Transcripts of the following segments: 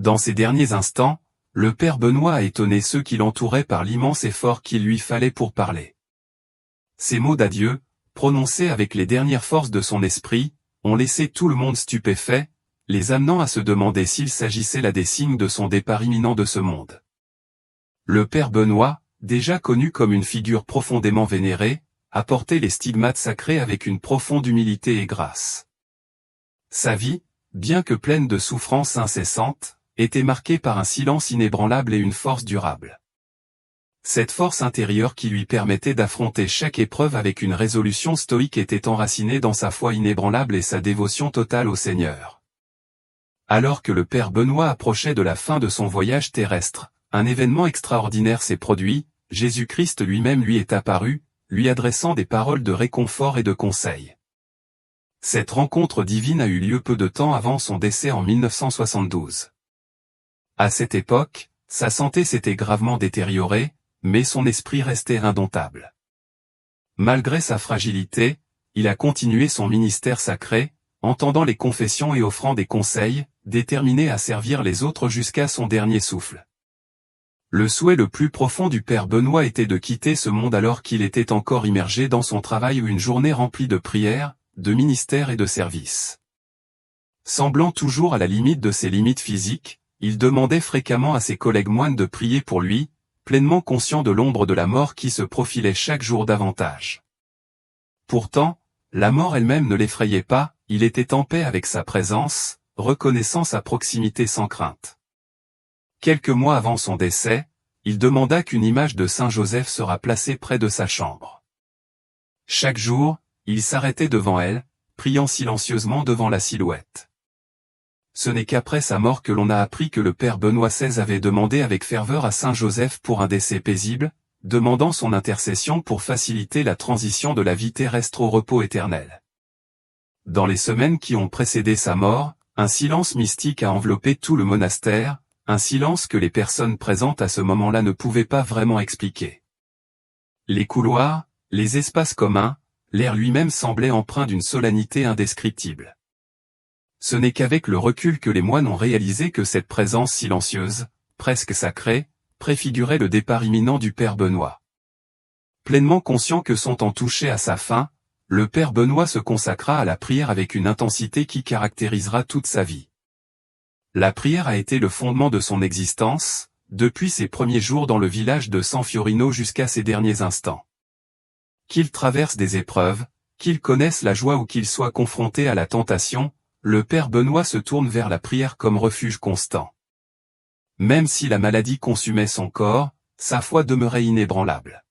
Dans ces derniers instants, le père Benoît a étonné ceux qui l'entouraient par l'immense effort qu'il lui fallait pour parler. Ces mots d'adieu, prononcés avec les dernières forces de son esprit, ont laissé tout le monde stupéfait, les amenant à se demander s'il s'agissait là des signes de son départ imminent de ce monde. Le père Benoît, déjà connu comme une figure profondément vénérée, a porté les stigmates sacrés avec une profonde humilité et grâce. Sa vie, bien que pleine de souffrances incessantes, était marquée par un silence inébranlable et une force durable. Cette force intérieure qui lui permettait d'affronter chaque épreuve avec une résolution stoïque était enracinée dans sa foi inébranlable et sa dévotion totale au Seigneur. Alors que le père Benoît approchait de la fin de son voyage terrestre, un événement extraordinaire s'est produit, Jésus-Christ lui-même lui est apparu, lui adressant des paroles de réconfort et de conseil. Cette rencontre divine a eu lieu peu de temps avant son décès en 1972. À cette époque, sa santé s'était gravement détériorée, mais son esprit restait indomptable. Malgré sa fragilité, il a continué son ministère sacré, entendant les confessions et offrant des conseils, déterminé à servir les autres jusqu'à son dernier souffle. Le souhait le plus profond du père Benoît était de quitter ce monde alors qu'il était encore immergé dans son travail ou une journée remplie de prières, de ministère et de service. Semblant toujours à la limite de ses limites physiques, il demandait fréquemment à ses collègues moines de prier pour lui, pleinement conscient de l'ombre de la mort qui se profilait chaque jour davantage. Pourtant, la mort elle-même ne l'effrayait pas, il était en paix avec sa présence, reconnaissant sa proximité sans crainte. Quelques mois avant son décès, il demanda qu'une image de Saint Joseph sera placée près de sa chambre. Chaque jour, il s'arrêtait devant elle, priant silencieusement devant la silhouette. Ce n'est qu'après sa mort que l'on a appris que le père Benoît XVI avait demandé avec ferveur à Saint Joseph pour un décès paisible, demandant son intercession pour faciliter la transition de la vie terrestre au repos éternel. Dans les semaines qui ont précédé sa mort, un silence mystique a enveloppé tout le monastère, un silence que les personnes présentes à ce moment-là ne pouvaient pas vraiment expliquer. Les couloirs, les espaces communs, l'air lui-même semblait empreint d'une solennité indescriptible. Ce n'est qu'avec le recul que les moines ont réalisé que cette présence silencieuse, presque sacrée, préfigurait le départ imminent du père Benoît. Pleinement conscient que son temps touchait à sa fin, le père Benoît se consacra à la prière avec une intensité qui caractérisera toute sa vie. La prière a été le fondement de son existence, depuis ses premiers jours dans le village de San Fiorino jusqu'à ses derniers instants. Qu'il traverse des épreuves, qu'il connaisse la joie ou qu'il soit confronté à la tentation, le père Benoît se tourne vers la prière comme refuge constant. Même si la maladie consumait son corps, sa foi demeurait inébranlable.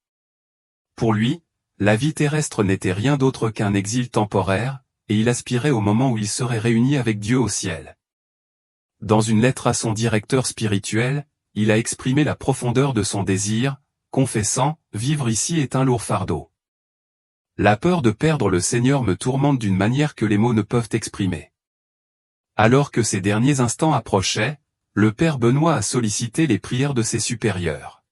Pour lui, la vie terrestre n'était rien d'autre qu'un exil temporaire, et il aspirait au moment où il serait réuni avec Dieu au ciel. Dans une lettre à son directeur spirituel, il a exprimé la profondeur de son désir, confessant « Vivre ici est un lourd fardeau. La peur de perdre le Seigneur me tourmente d'une manière que les mots ne peuvent exprimer. » Alors que ces derniers instants approchaient, le père Benoît a sollicité les prières de ses supérieurs.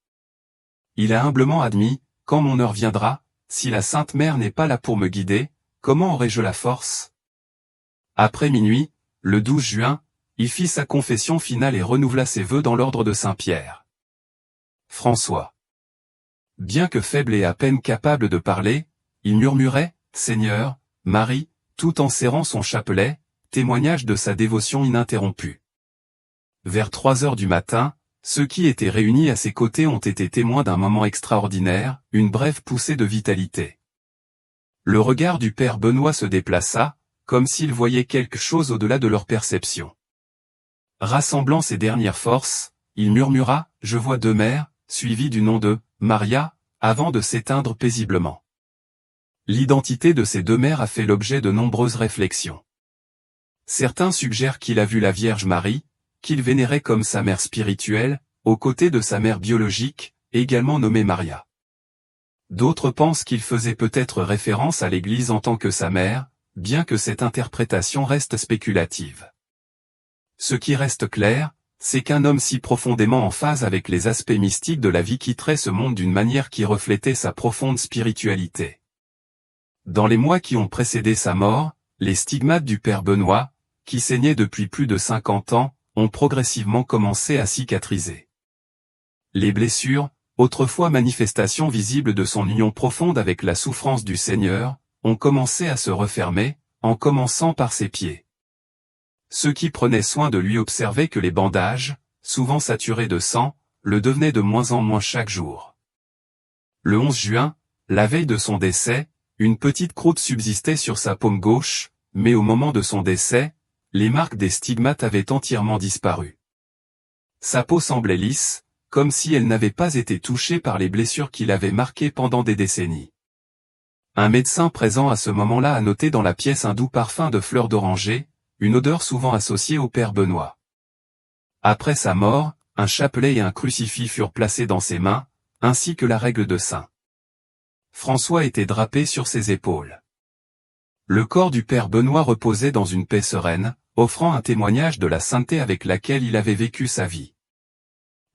Il a humblement admis, « Quand mon heure viendra, si la Sainte Mère n'est pas là pour me guider, comment aurai-je la force ?» Après minuit, le 12 juin, il fit sa confession finale et renouvela ses vœux dans l'ordre de Saint-Pierre. François. Bien que faible et à peine capable de parler, il murmurait « Seigneur, Marie », tout en serrant son chapelet, témoignage de sa dévotion ininterrompue. Vers 3 heures du matin, ceux qui étaient réunis à ses côtés ont été témoins d'un moment extraordinaire, une brève poussée de vitalité. Le regard du père Benoît se déplaça, comme s'il voyait quelque chose au-delà de leur perception. Rassemblant ses dernières forces, il murmura « Je vois 2 mères », suivi du nom de « Maria », avant de s'éteindre paisiblement. L'identité de ces 2 mères a fait l'objet de nombreuses réflexions. Certains suggèrent qu'il a vu la Vierge Marie, qu'il vénérait comme sa mère spirituelle, aux côtés de sa mère biologique, également nommée Maria. D'autres pensent qu'il faisait peut-être référence à l'Église en tant que sa mère, bien que cette interprétation reste spéculative. Ce qui reste clair, c'est qu'un homme si profondément en phase avec les aspects mystiques de la vie quitterait ce monde d'une manière qui reflétait sa profonde spiritualité. Dans les mois qui ont précédé sa mort, les stigmates du père Benoît, qui saignaient depuis plus de 50 ans, ont progressivement commencé à cicatriser. Les blessures, autrefois manifestation visible de son union profonde avec la souffrance du Seigneur, ont commencé à se refermer, en commençant par ses pieds. Ceux qui prenaient soin de lui observaient que les bandages, souvent saturés de sang, le devenaient de moins en moins chaque jour. Le 11 juin, la veille de son décès, une petite croûte subsistait sur sa paume gauche, mais au moment de son décès, les marques des stigmates avaient entièrement disparu. Sa peau semblait lisse, comme si elle n'avait pas été touchée par les blessures qui l'avaient marquée pendant des décennies. Un médecin présent à ce moment-là a noté dans la pièce un doux parfum de fleurs d'oranger, une odeur souvent associée au Père Benoît. Après sa mort, un chapelet et un crucifix furent placés dans ses mains, ainsi que la règle de saint François était drapé sur ses épaules. Le corps du Père Benoît reposait dans une paix sereine, offrant un témoignage de la sainteté avec laquelle il avait vécu sa vie.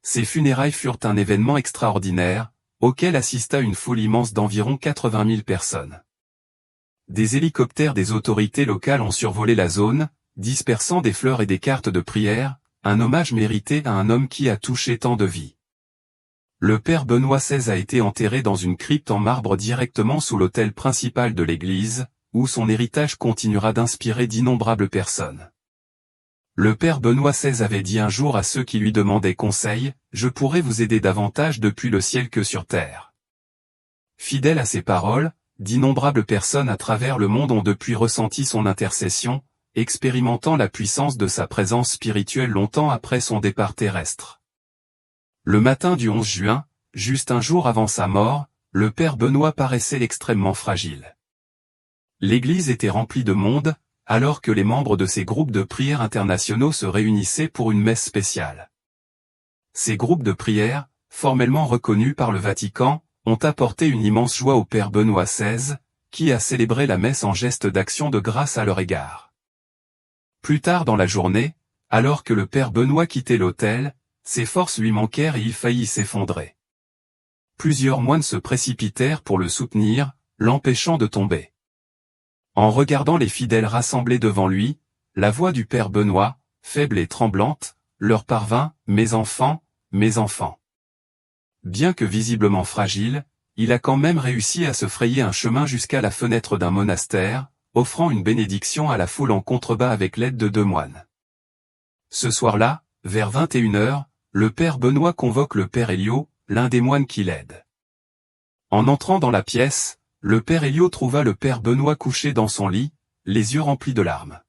Ses funérailles furent un événement extraordinaire, auquel assista une foule immense d'environ 80 000 personnes. Des hélicoptères des autorités locales ont survolé la zone, dispersant des fleurs et des cartes de prière, un hommage mérité à un homme qui a touché tant de vies. Le Père Benoît XVI a été enterré dans une crypte en marbre directement sous l'autel principal de l'église, où son héritage continuera d'inspirer d'innombrables personnes. Le Père Benoît XVI avait dit un jour à ceux qui lui demandaient conseil, « Je pourrais vous aider davantage depuis le ciel que sur terre. » Fidèle à ces paroles, d'innombrables personnes à travers le monde ont depuis ressenti son intercession, expérimentant la puissance de sa présence spirituelle longtemps après son départ terrestre. Le matin du 11 juin, juste un jour avant sa mort, le Père Benoît paraissait extrêmement fragile. L'église était remplie de monde, alors que les membres de ces groupes de prière internationaux se réunissaient pour une messe spéciale. Ces groupes de prière, formellement reconnus par le Vatican, ont apporté une immense joie au Père Benoît XVI, qui a célébré la messe en geste d'action de grâce à leur égard. Plus tard dans la journée, alors que le Père Benoît quittait l'autel, ses forces lui manquèrent et il faillit s'effondrer. Plusieurs moines se précipitèrent pour le soutenir, l'empêchant de tomber. En regardant les fidèles rassemblés devant lui, la voix du Père Benoît, faible et tremblante, leur parvint, « Mes enfants, mes enfants. » Bien que visiblement fragile, il a quand même réussi à se frayer un chemin jusqu'à la fenêtre d'un monastère, offrant une bénédiction à la foule en contrebas avec l'aide de 2 moines. Ce soir-là, vers 21h, le Père Benoît convoque le Père Héliot, l'un des moines qui l'aide. En entrant dans la pièce, le Père Héliot trouva le Père Benoît couché dans son lit, les yeux remplis de larmes.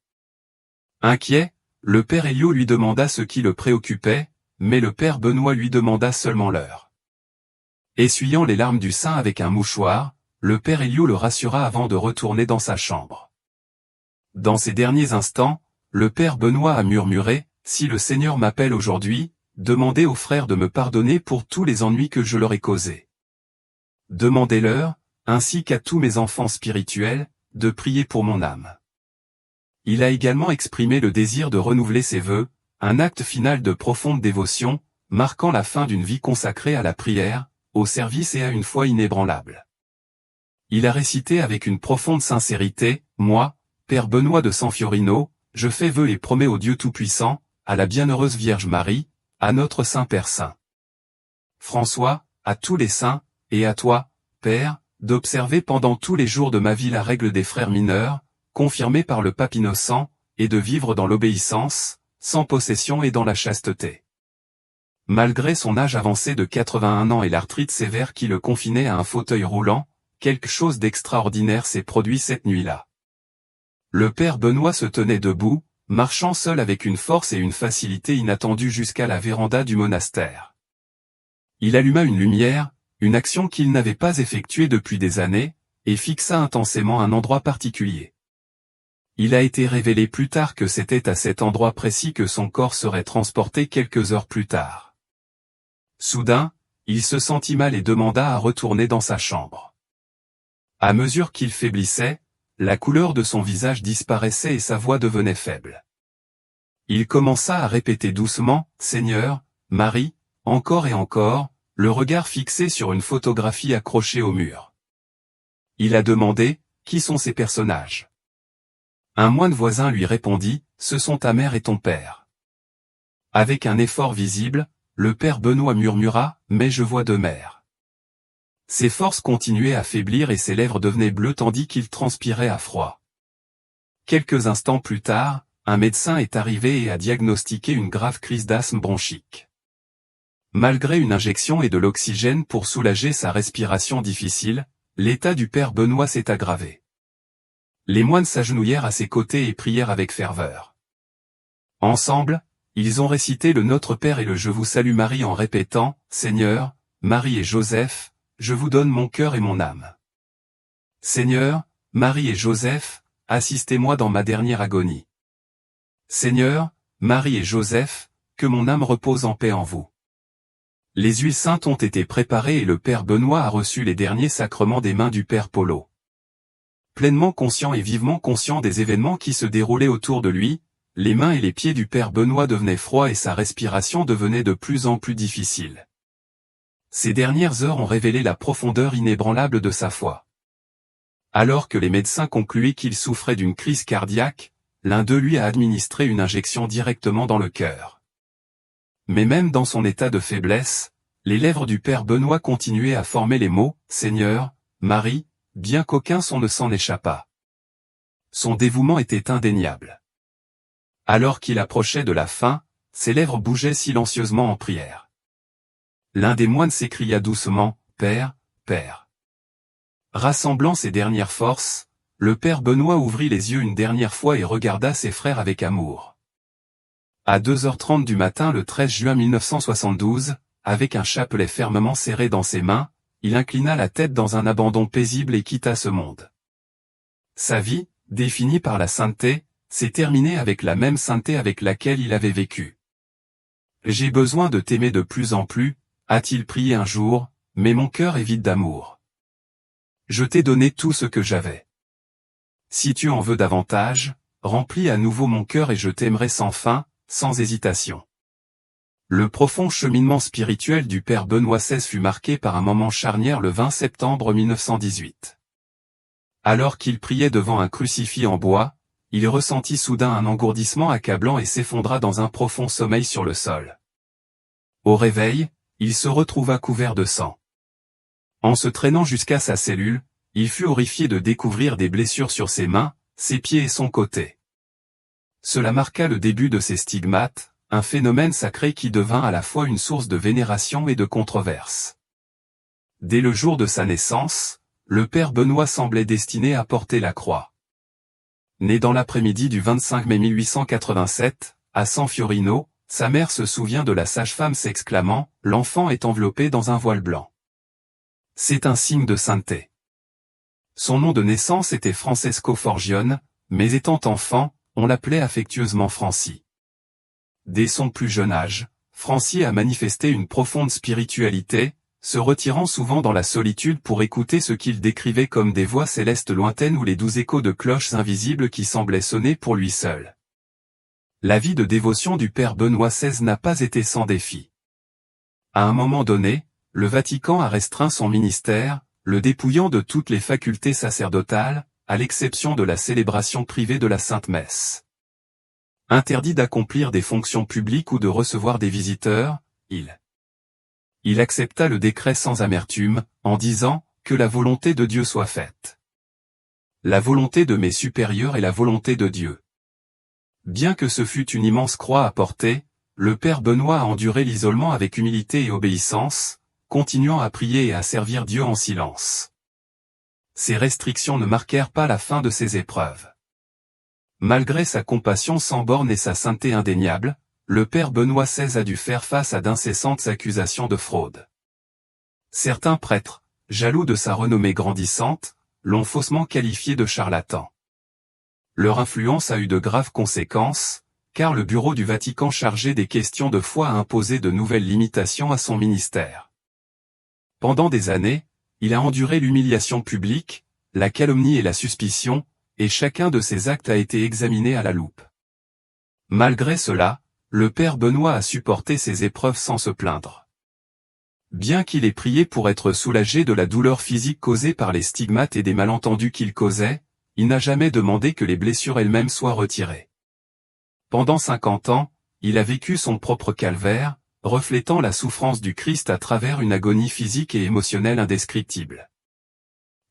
Inquiet, le Père Héliot lui demanda ce qui le préoccupait, mais le Père Benoît lui demanda seulement l'heure. Essuyant les larmes du saint avec un mouchoir, le Père Héliot le rassura avant de retourner dans sa chambre. Dans ces derniers instants, le Père Benoît a murmuré, « Si le Seigneur m'appelle aujourd'hui, demandez aux frères de me pardonner pour tous les ennuis que je leur ai causés. Demandez-leur, ainsi qu'à tous mes enfants spirituels, de prier pour mon âme. » Il a également exprimé le désir de renouveler ses vœux, un acte final de profonde dévotion, marquant la fin d'une vie consacrée à la prière, au service et à une foi inébranlable. Il a récité avec une profonde sincérité, « Moi, Père Benoît de San Fiorino, je fais vœu et promets au Dieu Tout-Puissant, à la Bienheureuse Vierge Marie, à notre Saint-Père Saint François, à tous les saints, et à toi, Père, d'observer pendant tous les jours de ma vie la règle des frères mineurs, confirmée par le pape Innocent, et de vivre dans l'obéissance, sans possession et dans la chasteté. » Malgré son âge avancé de 81 ans et l'arthrite sévère qui le confinait à un fauteuil roulant, quelque chose d'extraordinaire s'est produit cette nuit-là. Le Père Benoît se tenait debout, marchant seul avec une force et une facilité inattendues jusqu'à la véranda du monastère. Il alluma une lumière, une action qu'il n'avait pas effectuée depuis des années, et fixa intensément un endroit particulier. Il a été révélé plus tard que c'était à cet endroit précis que son corps serait transporté quelques heures plus tard. Soudain, il se sentit mal et demanda à retourner dans sa chambre. À mesure qu'il faiblissait, la couleur de son visage disparaissait et sa voix devenait faible. Il commença à répéter doucement, « Seigneur, Marie », encore et encore, le regard fixé sur une photographie accrochée au mur. Il a demandé, « Qui sont ces personnages ?» Un moine voisin lui répondit, « Ce sont ta mère et ton père. » Avec un effort visible, le père Benoît murmura « Mais je vois de mer ». Ses forces continuaient à faiblir et ses lèvres devenaient bleues tandis qu'il transpirait à froid. Quelques instants plus tard, un médecin est arrivé et a diagnostiqué une grave crise d'asthme bronchique. Malgré une injection et de l'oxygène pour soulager sa respiration difficile, l'état du père Benoît s'est aggravé. Les moines s'agenouillèrent à ses côtés et prièrent avec ferveur. Ensemble, ils ont récité le Notre Père et le Je vous salue Marie en répétant « Seigneur, Marie et Joseph, je vous donne mon cœur et mon âme. Seigneur, Marie et Joseph, assistez-moi dans ma dernière agonie. Seigneur, Marie et Joseph, que mon âme repose en paix en vous. » Les huiles saintes ont été préparées et le père Benoît a reçu les derniers sacrements des mains du père Polo. Pleinement conscient et vivement conscient des événements qui se déroulaient autour de lui, les mains et les pieds du père Benoît devenaient froids et sa respiration devenait de plus en plus difficile. Ces dernières heures ont révélé la profondeur inébranlable de sa foi. Alors que les médecins concluaient qu'il souffrait d'une crise cardiaque, l'un d'eux lui a administré une injection directement dans le cœur. Mais même dans son état de faiblesse, les lèvres du père Benoît continuaient à former les mots « Seigneur, Marie », bien qu'aucun son ne s'en échappât. Son dévouement était indéniable. Alors qu'il approchait de la fin, ses lèvres bougeaient silencieusement en prière. L'un des moines s'écria doucement « Père, Père ». Rassemblant ses dernières forces, le père Benoît ouvrit les yeux une dernière fois et regarda ses frères avec amour. À 2h30 du matin le 13 juin 1972, avec un chapelet fermement serré dans ses mains, il inclina la tête dans un abandon paisible et quitta ce monde. Sa vie, définie par la sainteté, s'est terminée avec la même sainteté avec laquelle il avait vécu. « J'ai besoin de t'aimer de plus en plus », a-t-il prié un jour, mais mon cœur est vide d'amour. Je t'ai donné tout ce que j'avais. Si tu en veux davantage, remplis à nouveau mon cœur et je t'aimerai sans fin, sans hésitation. Le profond cheminement spirituel du père Benoît XVI fut marqué par un moment charnière le 20 septembre 1918. Alors qu'il priait devant un crucifix en bois, il ressentit soudain un engourdissement accablant et s'effondra dans un profond sommeil sur le sol. Au réveil, il se retrouva couvert de sang. En se traînant jusqu'à sa cellule, il fut horrifié de découvrir des blessures sur ses mains, ses pieds et son côté. Cela marqua le début de ses stigmates, un phénomène sacré qui devint à la fois une source de vénération et de controverse. Dès le jour de sa naissance, le père Benoît semblait destiné à porter la croix. Né dans l'après-midi du 25 mai 1887, à San Fiorino, sa mère se souvient de la sage-femme s'exclamant « L'enfant est enveloppé dans un voile blanc. C'est un signe de sainteté. » Son nom de naissance était Francesco Forgione, mais étant enfant, on l'appelait affectueusement Franci. Dès son plus jeune âge, Franci a manifesté une profonde spiritualité, se retirant souvent dans la solitude pour écouter ce qu'il décrivait comme des voix célestes lointaines ou les doux échos de cloches invisibles qui semblaient sonner pour lui seul. La vie de dévotion du père Benoît XVI n'a pas été sans défi. À un moment donné, le Vatican a restreint son ministère, le dépouillant de toutes les facultés sacerdotales, à l'exception de la célébration privée de la Sainte Messe. Interdit d'accomplir des fonctions publiques ou de recevoir des visiteurs, il accepta le décret sans amertume, en disant « Que la volonté de Dieu soit faite. La volonté de mes supérieurs est la volonté de Dieu. » Bien que ce fût une immense croix à porter, le père Benoît a enduré l'isolement avec humilité et obéissance, continuant à prier et à servir Dieu en silence. Ces restrictions ne marquèrent pas la fin de ses épreuves. Malgré sa compassion sans borne et sa sainteté indéniable, le père Benoît XVI a dû faire face à d'incessantes accusations de fraude. Certains prêtres, jaloux de sa renommée grandissante, l'ont faussement qualifié de charlatan. Leur influence a eu de graves conséquences, car le bureau du Vatican chargé des questions de foi a imposé de nouvelles limitations à son ministère. Pendant des années, il a enduré l'humiliation publique, la calomnie et la suspicion, et chacun de ses actes a été examiné à la loupe. Malgré cela, le père Benoît a supporté ces épreuves sans se plaindre. Bien qu'il ait prié pour être soulagé de la douleur physique causée par les stigmates et des malentendus qu'il causait, il n'a jamais demandé que les blessures elles-mêmes soient retirées. Pendant 50 ans, il a vécu son propre calvaire, reflétant la souffrance du Christ à travers une agonie physique et émotionnelle indescriptible.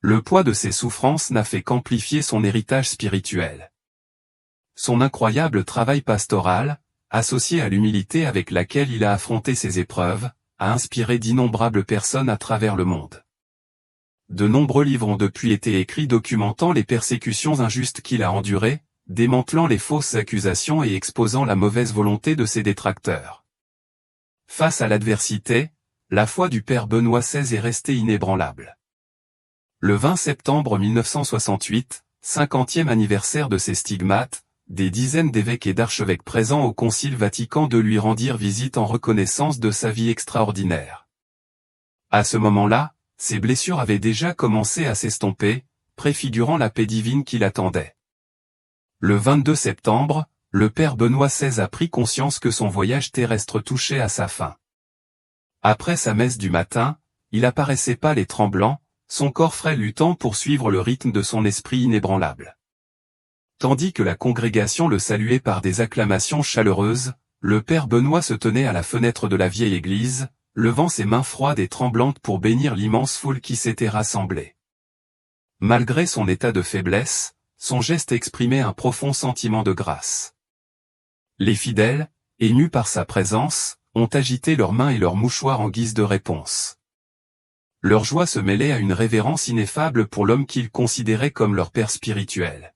Le poids de ses souffrances n'a fait qu'amplifier son héritage spirituel. Son incroyable travail pastoral, associé à l'humilité avec laquelle il a affronté ses épreuves, a inspiré d'innombrables personnes à travers le monde. De nombreux livres ont depuis été écrits documentant les persécutions injustes qu'il a endurées, démantelant les fausses accusations et exposant la mauvaise volonté de ses détracteurs. Face à l'adversité, la foi du Père Benoît XVI est restée inébranlable. Le 20 septembre 1968, 50e anniversaire de ses stigmates, des dizaines d'évêques et d'archevêques présents au Concile Vatican II lui rendirent visite en reconnaissance de sa vie extraordinaire. À ce moment-là, ses blessures avaient déjà commencé à s'estomper, préfigurant la paix divine qui l'attendait. Le 22 septembre, le Père Benoît XVI a pris conscience que son voyage terrestre touchait à sa fin. Après sa messe du matin, il apparaissait pâle et tremblant, son corps frais luttant pour suivre le rythme de son esprit inébranlable. Tandis que la congrégation le saluait par des acclamations chaleureuses, le Père Benoît se tenait à la fenêtre de la vieille église, levant ses mains froides et tremblantes pour bénir l'immense foule qui s'était rassemblée. Malgré son état de faiblesse, son geste exprimait un profond sentiment de grâce. Les fidèles, émus par sa présence, ont agité leurs mains et leurs mouchoirs en guise de réponse. Leur joie se mêlait à une révérence ineffable pour l'homme qu'ils considéraient comme leur père spirituel.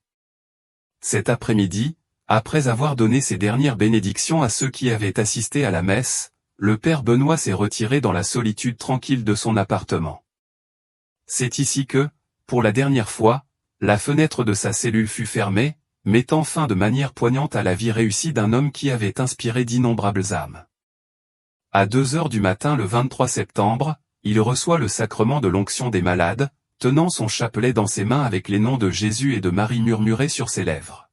Cet après-midi, après avoir donné ses dernières bénédictions à ceux qui avaient assisté à la messe, le Père Benoît s'est retiré dans la solitude tranquille de son appartement. C'est ici que, pour la dernière fois, la fenêtre de sa cellule fut fermée, mettant fin de manière poignante à la vie réussie d'un homme qui avait inspiré d'innombrables âmes. À 2 heures du matin le 23 septembre, il reçoit le sacrement de l'onction des malades, tenant son chapelet dans ses mains avec les noms de Jésus et de Marie murmurés sur ses lèvres.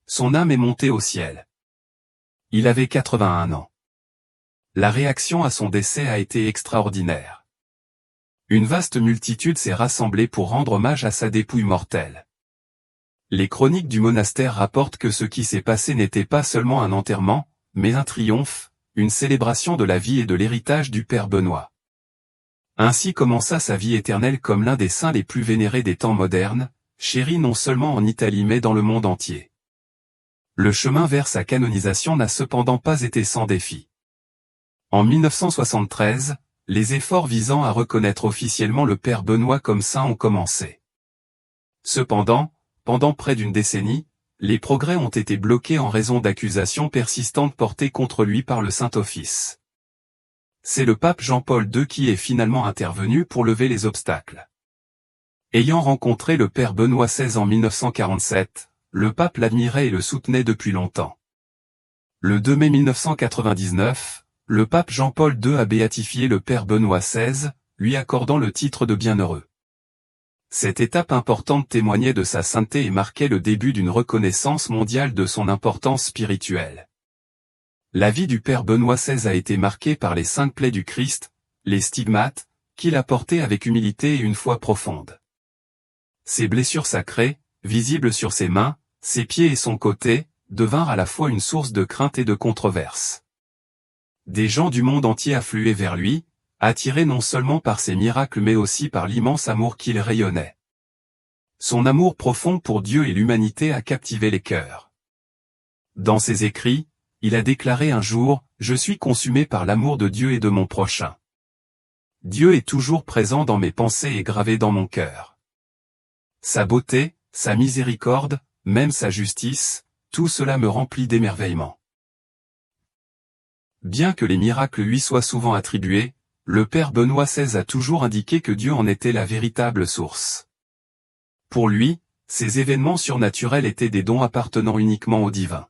Son âme est montée au ciel. Il avait 81 ans. La réaction à son décès a été extraordinaire. Une vaste multitude s'est rassemblée pour rendre hommage à sa dépouille mortelle. Les chroniques du monastère rapportent que ce qui s'est passé n'était pas seulement un enterrement, mais un triomphe, une célébration de la vie et de l'héritage du Père Benoît. Ainsi commença sa vie éternelle comme l'un des saints les plus vénérés des temps modernes, chéri non seulement en Italie mais dans le monde entier. Le chemin vers sa canonisation n'a cependant pas été sans défi. En 1973, les efforts visant à reconnaître officiellement le Père Benoît comme saint ont commencé. Cependant, pendant près d'une décennie, les progrès ont été bloqués en raison d'accusations persistantes portées contre lui par le Saint-Office. C'est le pape Jean-Paul II qui est finalement intervenu pour lever les obstacles. Ayant rencontré le Père Benoît XVI en 1947, le pape l'admirait et le soutenait depuis longtemps. Le 2 mai 1999, le pape Jean-Paul II a béatifié le Père Benoît XVI, lui accordant le titre de bienheureux. Cette étape importante témoignait de sa sainteté et marquait le début d'une reconnaissance mondiale de son importance spirituelle. La vie du Père Benoît XVI a été marquée par les 5 plaies du Christ, les stigmates, qu'il a portés avec humilité et une foi profonde. Ses blessures sacrées, visibles sur ses mains, ses pieds et son côté, devinrent à la fois une source de crainte et de controverse. Des gens du monde entier affluaient vers lui, attirés non seulement par ses miracles mais aussi par l'immense amour qu'il rayonnait. Son amour profond pour Dieu et l'humanité a captivé les cœurs. Dans ses écrits, il a déclaré un jour « Je suis consumé par l'amour de Dieu et de mon prochain. Dieu est toujours présent dans mes pensées et gravé dans mon cœur. Sa beauté, sa miséricorde, même sa justice, tout cela me remplit d'émerveillement. » Bien que les miracles lui soient souvent attribués, le Père Benoît XVI a toujours indiqué que Dieu en était la véritable source. Pour lui, ces événements surnaturels étaient des dons appartenant uniquement au divin.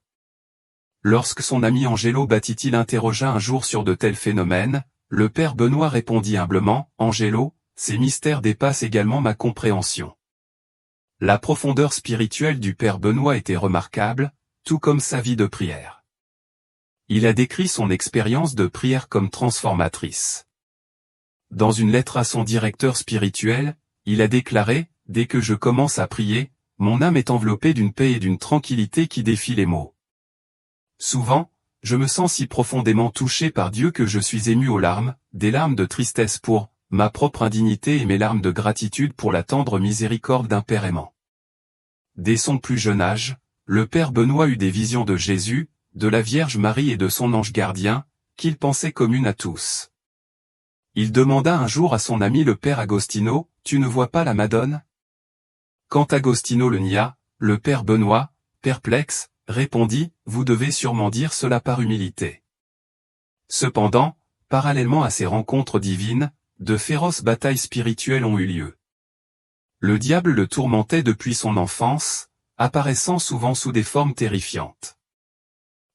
Lorsque son ami Angelo Battiti l'interrogea un jour sur de tels phénomènes, le Père Benoît répondit humblement « Angelo, ces mystères dépassent également ma compréhension. » La profondeur spirituelle du Père Benoît était remarquable, tout comme sa vie de prière. Il a décrit son expérience de prière comme transformatrice. Dans une lettre à son directeur spirituel, il a déclaré « Dès que je commence à prier, mon âme est enveloppée d'une paix et d'une tranquillité qui défient les mots. Souvent, je me sens si profondément touché par Dieu que je suis ému aux larmes, des larmes de tristesse pour ma propre indignité et mes larmes de gratitude pour la tendre miséricorde d'un Père aimant. Dès son plus jeune âge, le Père Benoît eut des visions de Jésus, de la Vierge Marie et de son ange gardien, qu'il pensait communes à tous. Il demanda un jour à son ami le Père Agostino, « Tu ne vois pas la Madone ?» Quand Agostino le nia, le Père Benoît, perplexe, répondit, « Vous devez sûrement dire cela par humilité. » Cependant, parallèlement à ces rencontres divines, de féroces batailles spirituelles ont eu lieu. Le diable le tourmentait depuis son enfance, apparaissant souvent sous des formes terrifiantes.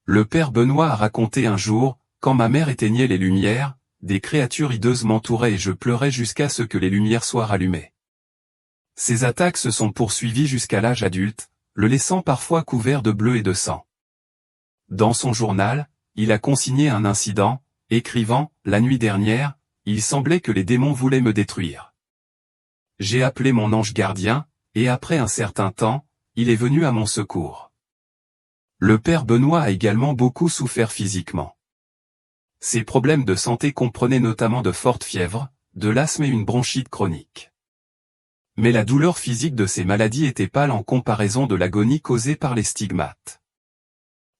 Le Père Benoît a raconté un jour, « Quand ma mère éteignait les lumières, des créatures hideuses m'entouraient et je pleurais jusqu'à ce que les lumières soient rallumées. » Ces attaques se sont poursuivies jusqu'à l'âge adulte, le laissant parfois couvert de bleu et de sang. Dans son journal, il a consigné un incident, écrivant « La nuit dernière, il semblait que les démons voulaient me détruire. J'ai appelé mon ange gardien, et après un certain temps, il est venu à mon secours. » Le Père Benoît a également beaucoup souffert physiquement. Ses problèmes de santé comprenaient notamment de fortes fièvres, de l'asthme et une bronchite chronique. Mais la douleur physique de ces maladies était pâle en comparaison de l'agonie causée par les stigmates.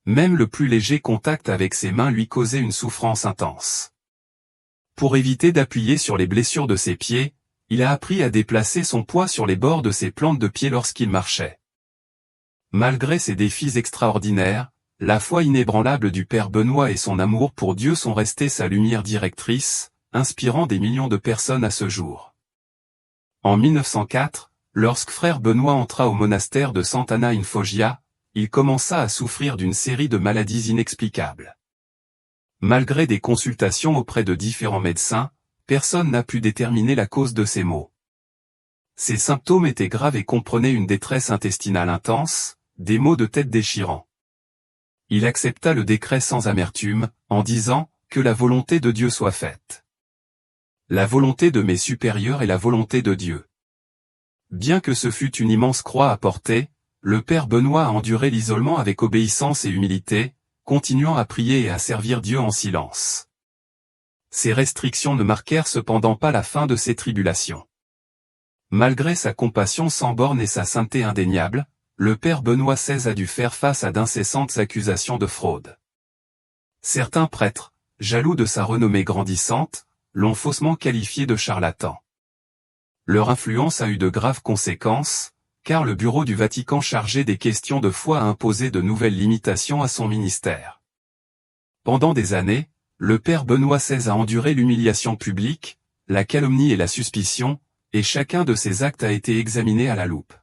Même le plus léger contact avec ses mains lui causait une souffrance intense. Pour éviter d'appuyer sur les blessures de ses pieds, il a appris à déplacer son poids sur les bords de ses plantes de pied lorsqu'il marchait. Malgré ces défis extraordinaires, la foi inébranlable du Père Benoît et son amour pour Dieu sont restés sa lumière directrice, inspirant des millions de personnes à ce jour. En 1904, lorsque frère Benoît entra au monastère de Sant'Anna in Foggia, il commença à souffrir d'une série de maladies inexplicables. Malgré des consultations auprès de différents médecins, personne n'a pu déterminer la cause de ces maux. Ces symptômes étaient graves et comprenaient une détresse intestinale intense, des maux de tête déchirants. Il accepta le décret sans amertume, en disant « Que la volonté de Dieu soit faite. La volonté de mes supérieurs est la volonté de Dieu. » Bien que ce fût une immense croix à porter, le Père Benoît a enduré l'isolement avec obéissance et humilité, continuant à prier et à servir Dieu en silence. Ces restrictions ne marquèrent cependant pas la fin de ses tribulations. Malgré sa compassion sans borne et sa sainteté indéniable, le Père Benoît XVI a dû faire face à d'incessantes accusations de fraude. Certains prêtres, jaloux de sa renommée grandissante, l'ont faussement qualifié de charlatan. Leur influence a eu de graves conséquences, car le bureau du Vatican chargé des questions de foi a imposé de nouvelles limitations à son ministère. Pendant des années, le Père Benoît XVI a enduré l'humiliation publique, la calomnie et la suspicion, et chacun de ses actes a été examiné à la loupe.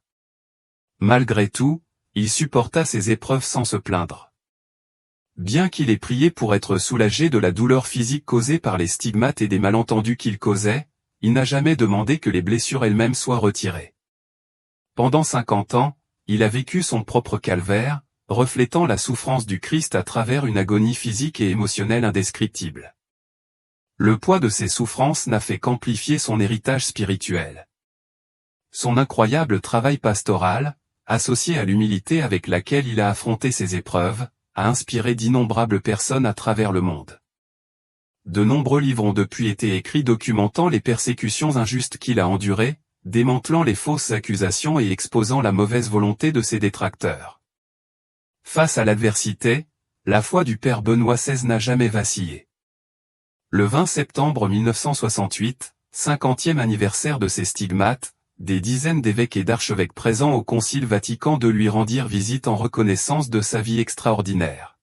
Malgré tout, il supporta ces épreuves sans se plaindre. Bien qu'il ait prié pour être soulagé de la douleur physique causée par les stigmates et des malentendus qu'il causait, il n'a jamais demandé que les blessures elles-mêmes soient retirées. Pendant 50 ans, il a vécu son propre calvaire, reflétant la souffrance du Christ à travers une agonie physique et émotionnelle indescriptible. Le poids de ses souffrances n'a fait qu'amplifier son héritage spirituel. Son incroyable travail pastoral, associé à l'humilité avec laquelle il a affronté ses épreuves, a inspiré d'innombrables personnes à travers le monde. De nombreux livres ont depuis été écrits documentant les persécutions injustes qu'il a endurées, démantelant les fausses accusations et exposant la mauvaise volonté de ses détracteurs. Face à l'adversité, la foi du Père Benoît XVI n'a jamais vacillé. Le 20 septembre 1968, 50e anniversaire de ses stigmates, des dizaines d'évêques et d'archevêques présents au Concile Vatican II lui rendirent visite en reconnaissance de sa vie extraordinaire.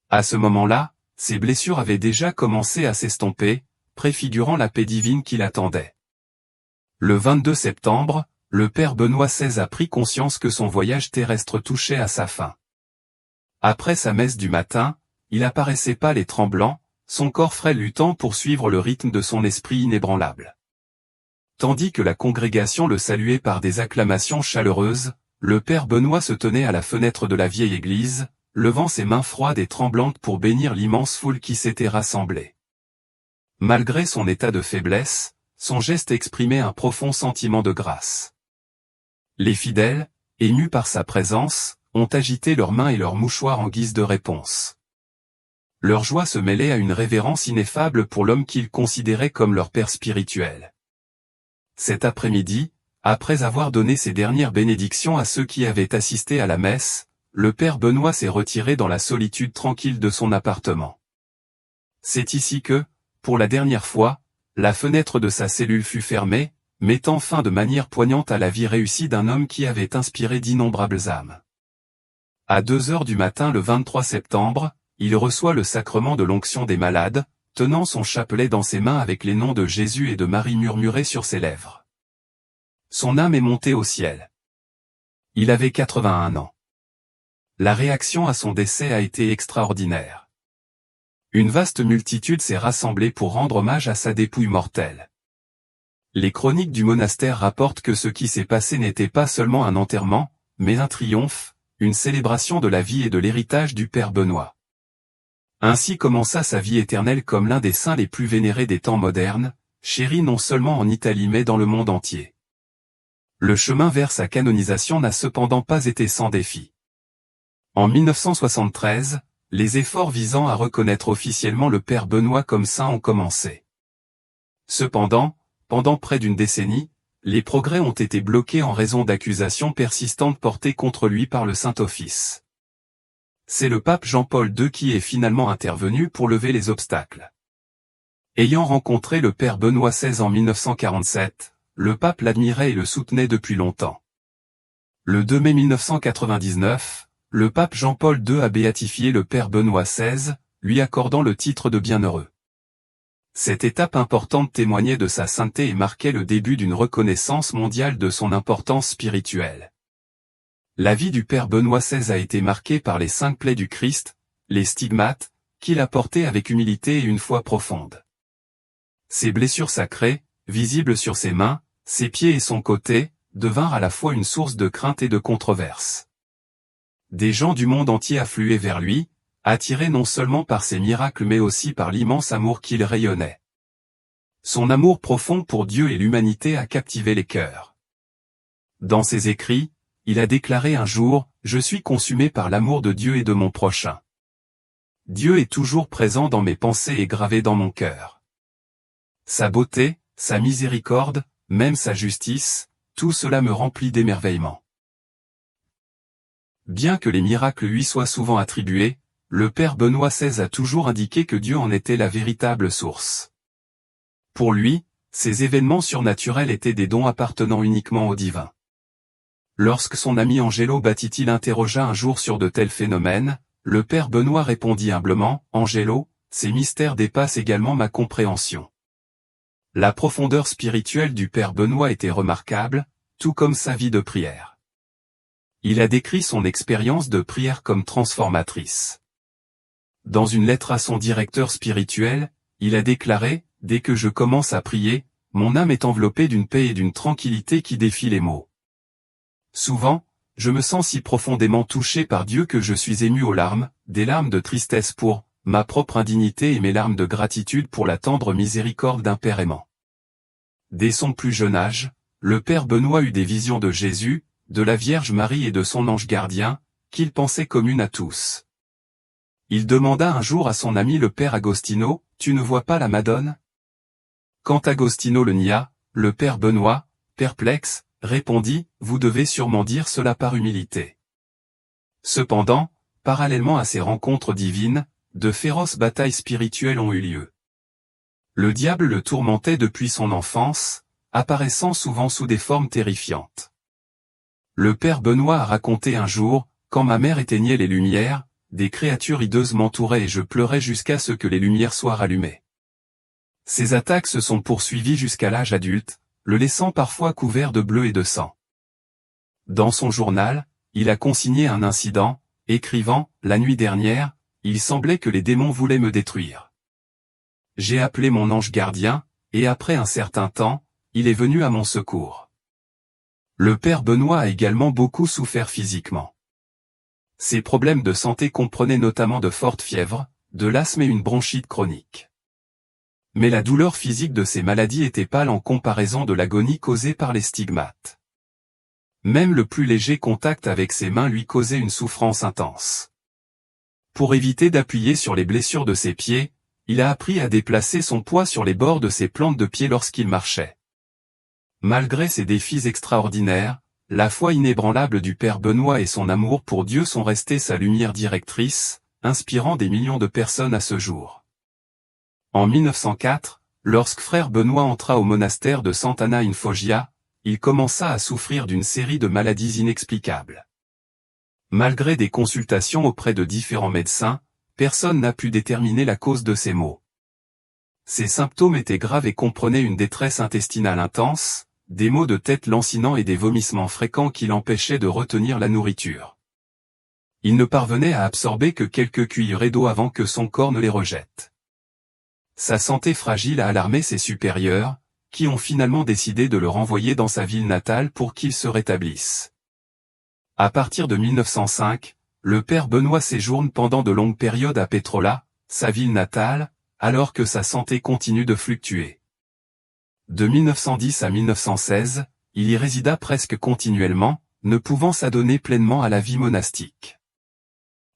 À ce moment-là, ses blessures avaient déjà commencé à s'estomper, préfigurant la paix divine qui l'attendait. Le 22 septembre, le Père Benoît XVI a pris conscience que son voyage terrestre touchait à sa fin. Après sa messe du matin, il apparaissait pâle et tremblant, son corps frêle luttant pour suivre le rythme de son esprit inébranlable. Tandis que la congrégation le saluait par des acclamations chaleureuses, le Père Benoît se tenait à la fenêtre de la vieille église, levant ses mains froides et tremblantes pour bénir l'immense foule qui s'était rassemblée. Malgré son état de faiblesse, son geste exprimait un profond sentiment de grâce. Les fidèles, émus par sa présence, ont agité leurs mains et leurs mouchoirs en guise de réponse. Leur joie se mêlait à une révérence ineffable pour l'homme qu'ils considéraient comme leur père spirituel. Cet après-midi, après avoir donné ses dernières bénédictions à ceux qui avaient assisté à la messe, le père Benoît s'est retiré dans la solitude tranquille de son appartement. C'est ici que, pour la dernière fois, la fenêtre de sa cellule fut fermée, mettant fin de manière poignante à la vie réussie d'un homme qui avait inspiré d'innombrables âmes. À 2 heures du matin le 23 septembre, il reçoit le sacrement de l'onction des malades, tenant son chapelet dans ses mains avec les noms de Jésus et de Marie murmurés sur ses lèvres. Son âme est montée au ciel. Il avait 81 ans. La réaction à son décès a été extraordinaire. Une vaste multitude s'est rassemblée pour rendre hommage à sa dépouille mortelle. Les chroniques du monastère rapportent que ce qui s'est passé n'était pas seulement un enterrement, mais un triomphe, une célébration de la vie et de l'héritage du père Benoît. Ainsi commença sa vie éternelle comme l'un des saints les plus vénérés des temps modernes, chéri non seulement en Italie mais dans le monde entier. Le chemin vers sa canonisation n'a cependant pas été sans défi. En 1973, les efforts visant à reconnaître officiellement le père Benoît comme saint ont commencé. Cependant, pendant près d'une décennie, les progrès ont été bloqués en raison d'accusations persistantes portées contre lui par le Saint-Office. C'est le pape Jean-Paul II qui est finalement intervenu pour lever les obstacles. Ayant rencontré le père Benoît XVI en 1947, le pape l'admirait et le soutenait depuis longtemps. Le 2 mai 1999, le pape Jean-Paul II a béatifié le père Benoît XVI, lui accordant le titre de bienheureux. Cette étape importante témoignait de sa sainteté et marquait le début d'une reconnaissance mondiale de son importance spirituelle. La vie du père Benoît XVI a été marquée par les 5 plaies du Christ, les stigmates, qu'il a portés avec humilité et une foi profonde. Ses blessures sacrées, visibles sur ses mains, ses pieds et son côté, devinrent à la fois une source de crainte et de controverse. Des gens du monde entier affluaient vers lui, attirés non seulement par ses miracles mais aussi par l'immense amour qu'il rayonnait. Son amour profond pour Dieu et l'humanité a captivé les cœurs. Dans ses écrits, il a déclaré un jour « Je suis consumé par l'amour de Dieu et de mon prochain. Dieu est toujours présent dans mes pensées et gravé dans mon cœur. Sa beauté, sa miséricorde, même sa justice, tout cela me remplit d'émerveillement. » Bien que les miracles lui soient souvent attribués, le père Benoît XVI a toujours indiqué que Dieu en était la véritable source. Pour lui, ces événements surnaturels étaient des dons appartenant uniquement au divin. Lorsque son ami Angelo Battiti l'interrogea un jour sur de tels phénomènes, le père Benoît répondit humblement « Angelo, ces mystères dépassent également ma compréhension. » La profondeur spirituelle du père Benoît était remarquable, tout comme sa vie de prière. Il a décrit son expérience de prière comme transformatrice. Dans une lettre à son directeur spirituel, il a déclaré « Dès que je commence à prier, mon âme est enveloppée d'une paix et d'une tranquillité qui défient les mots. Souvent, je me sens si profondément touché par Dieu que je suis ému aux larmes, des larmes de tristesse pour ma propre indignité et mes larmes de gratitude pour la tendre miséricorde d'un Père aimant. » Dès son plus jeune âge, le père Benoît eut des visions de Jésus, de la Vierge Marie et de son ange gardien, qu'il pensait communes à tous. Il demanda un jour à son ami le père Agostino, « Tu ne vois pas la Madone ?» Quand Agostino le nia, le père Benoît, perplexe, répondit, « Vous devez sûrement dire cela par humilité. » Cependant, parallèlement à ces rencontres divines, de féroces batailles spirituelles ont eu lieu. Le diable le tourmentait depuis son enfance, apparaissant souvent sous des formes terrifiantes. Le père Benoît a raconté un jour, « Quand ma mère éteignait les lumières, des créatures hideuses m'entouraient et je pleurais jusqu'à ce que les lumières soient rallumées. » Ces attaques se sont poursuivies jusqu'à l'âge adulte, le laissant parfois couvert de bleu et de sang. Dans son journal, il a consigné un incident, écrivant « La nuit dernière, il semblait que les démons voulaient me détruire. J'ai appelé mon ange gardien, et après un certain temps, il est venu à mon secours. » Le père Benoît a également beaucoup souffert physiquement. Ses problèmes de santé comprenaient notamment de fortes fièvres, de l'asthme et une bronchite chronique. Mais la douleur physique de ces maladies était pâle en comparaison de l'agonie causée par les stigmates. Même le plus léger contact avec ses mains lui causait une souffrance intense. Pour éviter d'appuyer sur les blessures de ses pieds, il a appris à déplacer son poids sur les bords de ses plantes de pied lorsqu'il marchait. Malgré ces défis extraordinaires, la foi inébranlable du Père Benoît et son amour pour Dieu sont restés sa lumière directrice, inspirant des millions de personnes à ce jour. En 1904, lorsque frère Benoît entra au monastère de Sant'Anna in Foggia, il commença à souffrir d'une série de maladies inexplicables. Malgré des consultations auprès de différents médecins, personne n'a pu déterminer la cause de ces maux. Ces symptômes étaient graves et comprenaient une détresse intestinale intense, des maux de tête lancinants et des vomissements fréquents qui l'empêchaient de retenir la nourriture. Il ne parvenait à absorber que quelques cuillerées d'eau avant que son corps ne les rejette. Sa santé fragile a alarmé ses supérieurs, qui ont finalement décidé de le renvoyer dans sa ville natale pour qu'il se rétablisse. À partir de 1905, le Père Benoît séjourne pendant de longues périodes à Petrola, sa ville natale, alors que sa santé continue de fluctuer. De 1910 à 1916, il y résida presque continuellement, ne pouvant s'adonner pleinement à la vie monastique.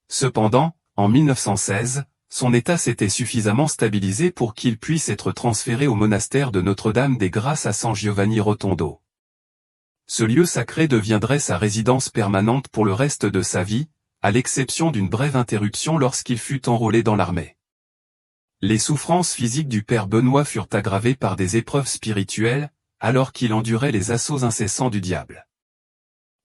Cependant, en 1916, son état s'était suffisamment stabilisé pour qu'il puisse être transféré au monastère de Notre-Dame des Grâces à San Giovanni Rotondo. Ce lieu sacré deviendrait sa résidence permanente pour le reste de sa vie, à l'exception d'une brève interruption lorsqu'il fut enrôlé dans l'armée. Les souffrances physiques du Père Benoît furent aggravées par des épreuves spirituelles, alors qu'il endurait les assauts incessants du diable.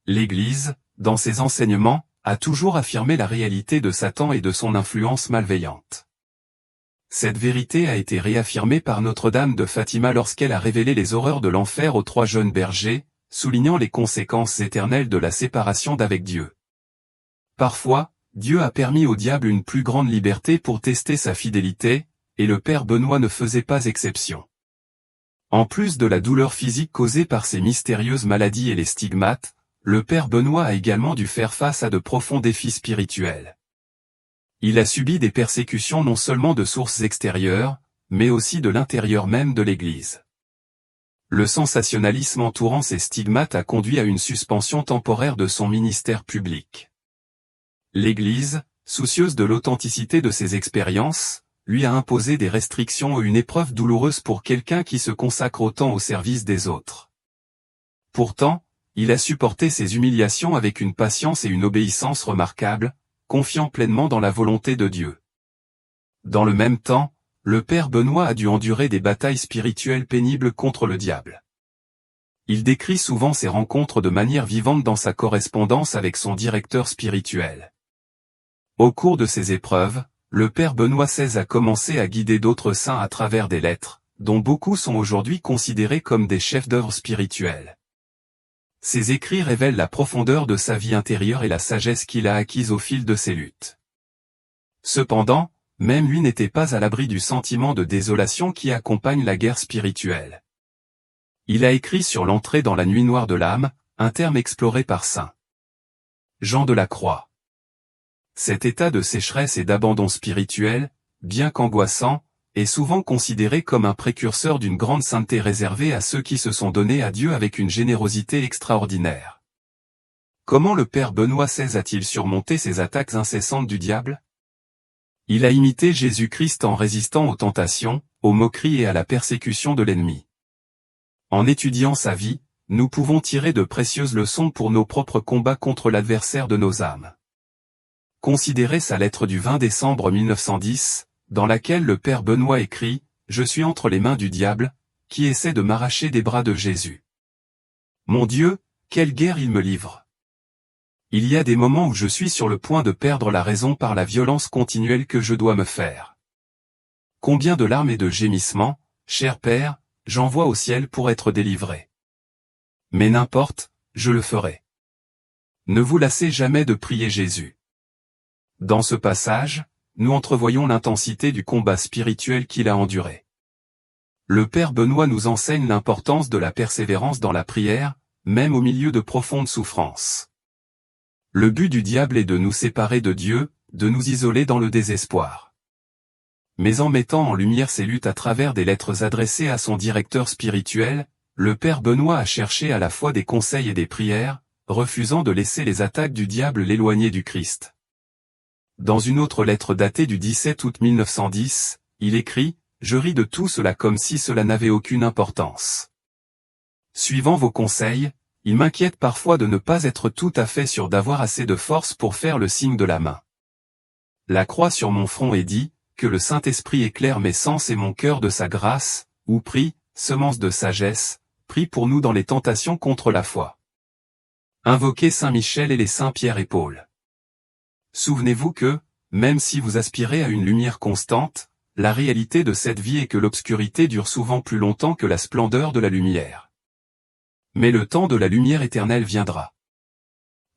L'Église, dans ses enseignements, a toujours affirmé la réalité de Satan et de son influence malveillante. Cette vérité a été réaffirmée par Notre-Dame de Fatima lorsqu'elle a révélé les horreurs de l'enfer aux 3 jeunes bergers, soulignant les conséquences éternelles de la séparation d'avec Dieu. Parfois, Dieu a permis au diable une plus grande liberté pour tester sa fidélité, et le Père Benoît ne faisait pas exception. En plus de la douleur physique causée par ces mystérieuses maladies et les stigmates, le Père Benoît a également dû faire face à de profonds défis spirituels. Il a subi des persécutions non seulement de sources extérieures, mais aussi de l'intérieur même de l'Église. Le sensationnalisme entourant ces stigmates a conduit à une suspension temporaire de son ministère public. L'Église, soucieuse de l'authenticité de ses expériences, lui a imposé des restrictions et une épreuve douloureuse pour quelqu'un qui se consacre autant au service des autres. Pourtant, il a supporté ces humiliations avec une patience et une obéissance remarquables, confiant pleinement dans la volonté de Dieu. Dans le même temps, le Père Benoît a dû endurer des batailles spirituelles pénibles contre le diable. Il décrit souvent ces rencontres de manière vivante dans sa correspondance avec son directeur spirituel. Au cours de ces épreuves, le Père Benoît XVI a commencé à guider d'autres saints à travers des lettres, dont beaucoup sont aujourd'hui considérés comme des chefs-d'œuvre spirituels. Ses écrits révèlent la profondeur de sa vie intérieure et la sagesse qu'il a acquise au fil de ses luttes. Cependant, même lui n'était pas à l'abri du sentiment de désolation qui accompagne la guerre spirituelle. Il a écrit sur l'entrée dans la nuit noire de l'âme, un terme exploré par Saint Jean de la Croix. Cet état de sécheresse et d'abandon spirituel, bien qu'angoissant, est souvent considéré comme un précurseur d'une grande sainteté réservée à ceux qui se sont donnés à Dieu avec une générosité extraordinaire. Comment le Père Benoît XVI a-t-il surmonté ces attaques incessantes du diable? Il a imité Jésus-Christ en résistant aux tentations, aux moqueries et à la persécution de l'ennemi. En étudiant sa vie, nous pouvons tirer de précieuses leçons pour nos propres combats contre l'adversaire de nos âmes. Considérez sa lettre du 20 décembre 1910, dans laquelle le Père Benoît écrit « Je suis entre les mains du diable, qui essaie de m'arracher des bras de Jésus. Mon Dieu, quelle guerre il me livre! Il y a des moments où je suis sur le point de perdre la raison par la violence continuelle que je dois me faire. Combien de larmes et de gémissements, cher Père, j'envoie au ciel pour être délivré. Mais n'importe, je le ferai. Ne vous lassez jamais de prier Jésus. » Dans ce passage, nous entrevoyons l'intensité du combat spirituel qu'il a enduré. Le Père Benoît nous enseigne l'importance de la persévérance dans la prière, même au milieu de profondes souffrances. Le but du diable est de nous séparer de Dieu, de nous isoler dans le désespoir. Mais en mettant en lumière ses luttes à travers des lettres adressées à son directeur spirituel, le Père Benoît a cherché à la fois des conseils et des prières, refusant de laisser les attaques du diable l'éloigner du Christ. Dans une autre lettre datée du 17 août 1910, il écrit « Je ris de tout cela comme si cela n'avait aucune importance. Suivant vos conseils, il m'inquiète parfois de ne pas être tout à fait sûr d'avoir assez de force pour faire le signe de la main. La croix sur mon front est dit, que le Saint-Esprit éclaire mes sens et mon cœur de sa grâce, ou prie, semence de sagesse, prie pour nous dans les tentations contre la foi. » Invoquez Saint Michel et les saints Pierre et Paul. Souvenez-vous que, même si vous aspirez à une lumière constante, la réalité de cette vie est que l'obscurité dure souvent plus longtemps que la splendeur de la lumière. Mais le temps de la lumière éternelle viendra.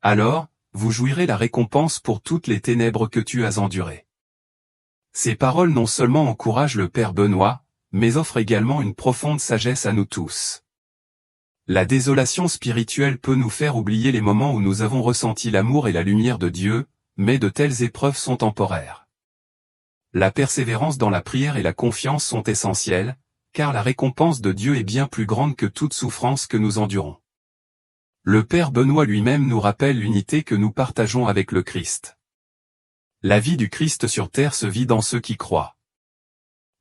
Alors, vous jouirez la récompense pour toutes les ténèbres que tu as endurées. Ces paroles non seulement encouragent le Père Benoît, mais offrent également une profonde sagesse à nous tous. La désolation spirituelle peut nous faire oublier les moments où nous avons ressenti l'amour et la lumière de Dieu, mais de telles épreuves sont temporaires. La persévérance dans la prière et la confiance sont essentielles, car la récompense de Dieu est bien plus grande que toute souffrance que nous endurons. Le Père Benoît lui-même nous rappelle l'unité que nous partageons avec le Christ. La vie du Christ sur terre se vit dans ceux qui croient.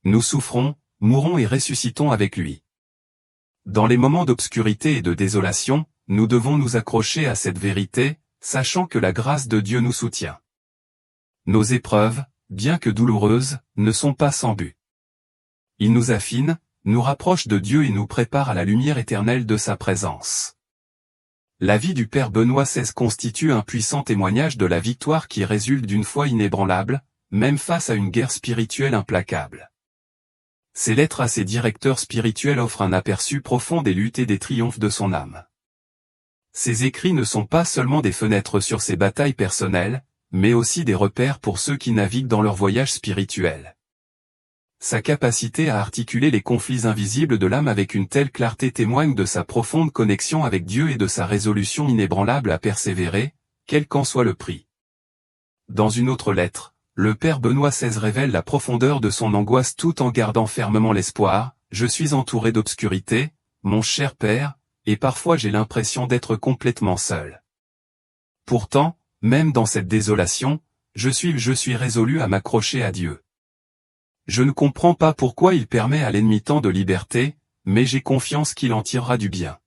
Nous souffrons, mourons et ressuscitons avec lui. Dans les moments d'obscurité et de désolation, nous devons nous accrocher à cette vérité, sachant que la grâce de Dieu nous soutient. Nos épreuves, bien que douloureuses, ne sont pas sans but. Ils nous affinent, nous rapprochent de Dieu et nous préparent à la lumière éternelle de sa présence. La vie du Père Benoît XVI constitue un puissant témoignage de la victoire qui résulte d'une foi inébranlable, même face à une guerre spirituelle implacable. Ses lettres à ses directeurs spirituels offrent un aperçu profond des luttes et des triomphes de son âme. Ses écrits ne sont pas seulement des fenêtres sur ses batailles personnelles, mais aussi des repères pour ceux qui naviguent dans leur voyage spirituel. Sa capacité à articuler les conflits invisibles de l'âme avec une telle clarté témoigne de sa profonde connexion avec Dieu et de sa résolution inébranlable à persévérer, quel qu'en soit le prix. Dans une autre lettre, le Père Benoît XVI révèle la profondeur de son angoisse tout en gardant fermement l'espoir. « Je suis entouré d'obscurité, mon cher Père, et parfois j'ai l'impression d'être complètement seul. Pourtant, même dans cette désolation, je suis résolu à m'accrocher à Dieu. Je ne comprends pas pourquoi il permet à l'ennemi tant de liberté, mais j'ai confiance qu'il en tirera du bien.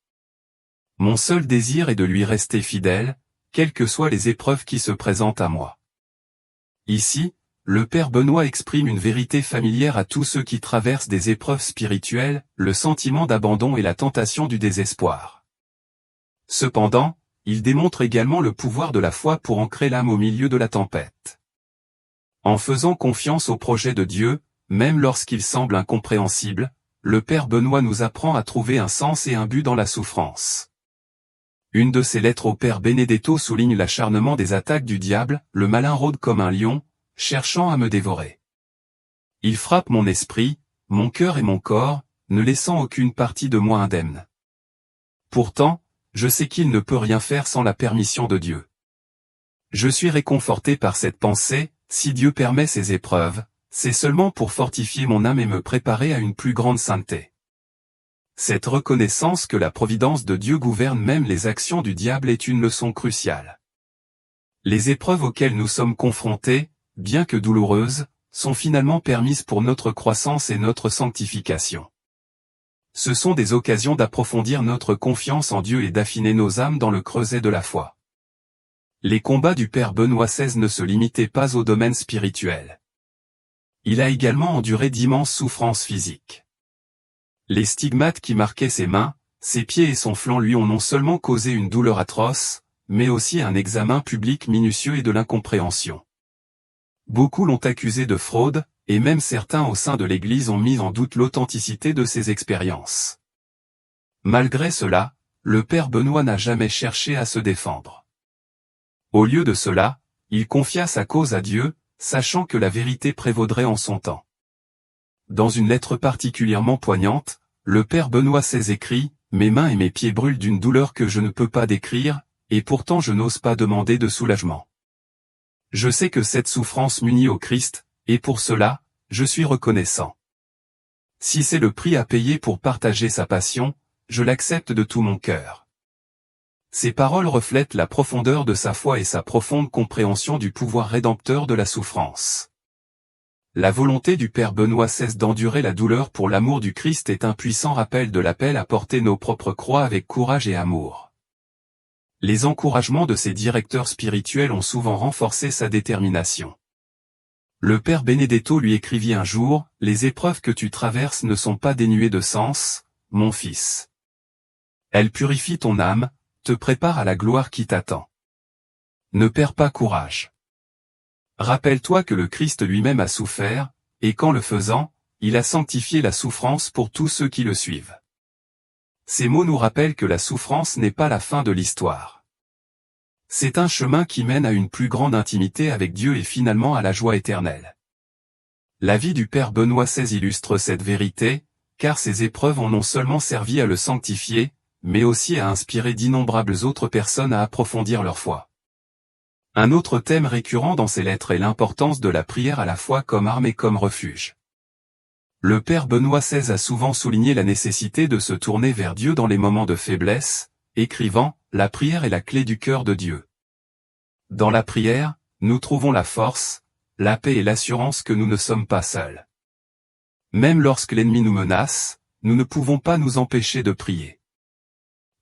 Mon seul désir est de lui rester fidèle, quelles que soient les épreuves qui se présentent à moi. » Ici, le Père Benoît exprime une vérité familière à tous ceux qui traversent des épreuves spirituelles, le sentiment d'abandon et la tentation du désespoir. Cependant, il démontre également le pouvoir de la foi pour ancrer l'âme au milieu de la tempête. En faisant confiance au projet de Dieu, même lorsqu'il semble incompréhensible, le Père Benoît nous apprend à trouver un sens et un but dans la souffrance. Une de ses lettres au Père Benedetto souligne l'acharnement des attaques du diable, le malin rôde comme un lion, cherchant à me dévorer. Il frappe mon esprit, mon cœur et mon corps, ne laissant aucune partie de moi indemne. Pourtant, je sais qu'il ne peut rien faire sans la permission de Dieu. Je suis réconforté par cette pensée, si Dieu permet ces épreuves, c'est seulement pour fortifier mon âme et me préparer à une plus grande sainteté. Cette reconnaissance que la providence de Dieu gouverne même les actions du diable est une leçon cruciale. Les épreuves auxquelles nous sommes confrontés, bien que douloureuses, sont finalement permises pour notre croissance et notre sanctification. Ce sont des occasions d'approfondir notre confiance en Dieu et d'affiner nos âmes dans le creuset de la foi. Les combats du Père Benoît XVI ne se limitaient pas au domaine spirituel. Il a également enduré d'immenses souffrances physiques. Les stigmates qui marquaient ses mains, ses pieds et son flanc lui ont non seulement causé une douleur atroce, mais aussi un examen public minutieux et de l'incompréhension. Beaucoup l'ont accusé de fraude, et même certains au sein de l'Église ont mis en doute l'authenticité de ses expériences. Malgré cela, le Père Benoît n'a jamais cherché à se défendre. Au lieu de cela, il confia sa cause à Dieu, sachant que la vérité prévaudrait en son temps. Dans une lettre particulièrement poignante, le Père Benoît XVI écrit « Mes mains et mes pieds brûlent d'une douleur que je ne peux pas décrire, et pourtant je n'ose pas demander de soulagement. Je sais que cette souffrance m'unit au Christ, et pour cela, je suis reconnaissant. Si c'est le prix à payer pour partager sa passion, je l'accepte de tout mon cœur. » Ces paroles reflètent la profondeur de sa foi et sa profonde compréhension du pouvoir rédempteur de la souffrance. La volonté du Père Benoît XVI d'endurer la douleur pour l'amour du Christ est un puissant rappel de l'appel à porter nos propres croix avec courage et amour. Les encouragements de ses directeurs spirituels ont souvent renforcé sa détermination. Le Père Benedetto lui écrivit un jour, « Les épreuves que tu traverses ne sont pas dénuées de sens, mon fils. Elles purifient ton âme, te préparent à la gloire qui t'attend. Ne perds pas courage. Rappelle-toi que le Christ lui-même a souffert, et qu'en le faisant, il a sanctifié la souffrance pour tous ceux qui le suivent. » Ces mots nous rappellent que la souffrance n'est pas la fin de l'histoire. C'est un chemin qui mène à une plus grande intimité avec Dieu et finalement à la joie éternelle. La vie du Père Benoît XVI illustre cette vérité, car ces épreuves ont non seulement servi à le sanctifier, mais aussi à inspirer d'innombrables autres personnes à approfondir leur foi. Un autre thème récurrent dans ces lettres est l'importance de la prière à la fois comme arme et comme refuge. Le Père Benoît XVI a souvent souligné la nécessité de se tourner vers Dieu dans les moments de faiblesse, écrivant « La prière est la clé du cœur de Dieu. Dans la prière, nous trouvons la force, la paix et l'assurance que nous ne sommes pas seuls. Même lorsque l'ennemi nous menace, nous ne pouvons pas nous empêcher de prier.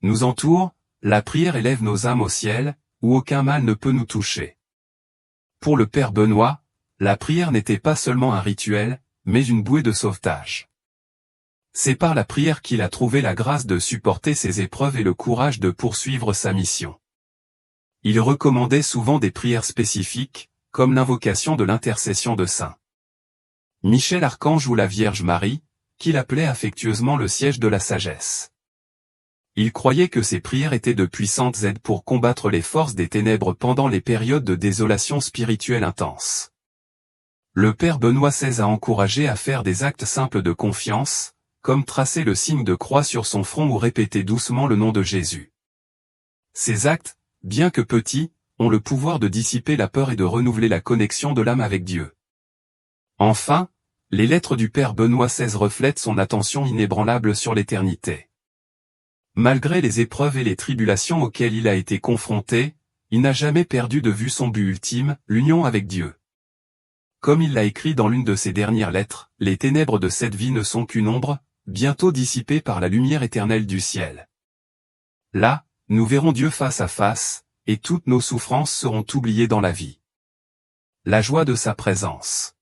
Nous entoure, la prière élève nos âmes au ciel, où aucun mal ne peut nous toucher. » Pour le Père Benoît, la prière n'était pas seulement un rituel, mais une bouée de sauvetage. C'est par la prière qu'il a trouvé la grâce de supporter ses épreuves et le courage de poursuivre sa mission. Il recommandait souvent des prières spécifiques, comme l'invocation de l'intercession de Saint Michel Archange ou la Vierge Marie, qu'il appelait affectueusement le siège de la sagesse. Il croyait que ces prières étaient de puissantes aides pour combattre les forces des ténèbres pendant les périodes de désolation spirituelle intense. Le Père Benoît XVI a encouragé à faire des actes simples de confiance, comme tracer le signe de croix sur son front ou répéter doucement le nom de Jésus. Ces actes, bien que petits, ont le pouvoir de dissiper la peur et de renouveler la connexion de l'âme avec Dieu. Enfin, les lettres du Père Benoît XVI reflètent son attention inébranlable sur l'éternité. Malgré les épreuves et les tribulations auxquelles il a été confronté, il n'a jamais perdu de vue son but ultime, l'union avec Dieu. Comme il l'a écrit dans l'une de ses dernières lettres, « Les ténèbres de cette vie ne sont qu'une ombre, bientôt dissipée par la lumière éternelle du ciel. Là, nous verrons Dieu face à face, et toutes nos souffrances seront oubliées dans la vie. » La joie de sa présence.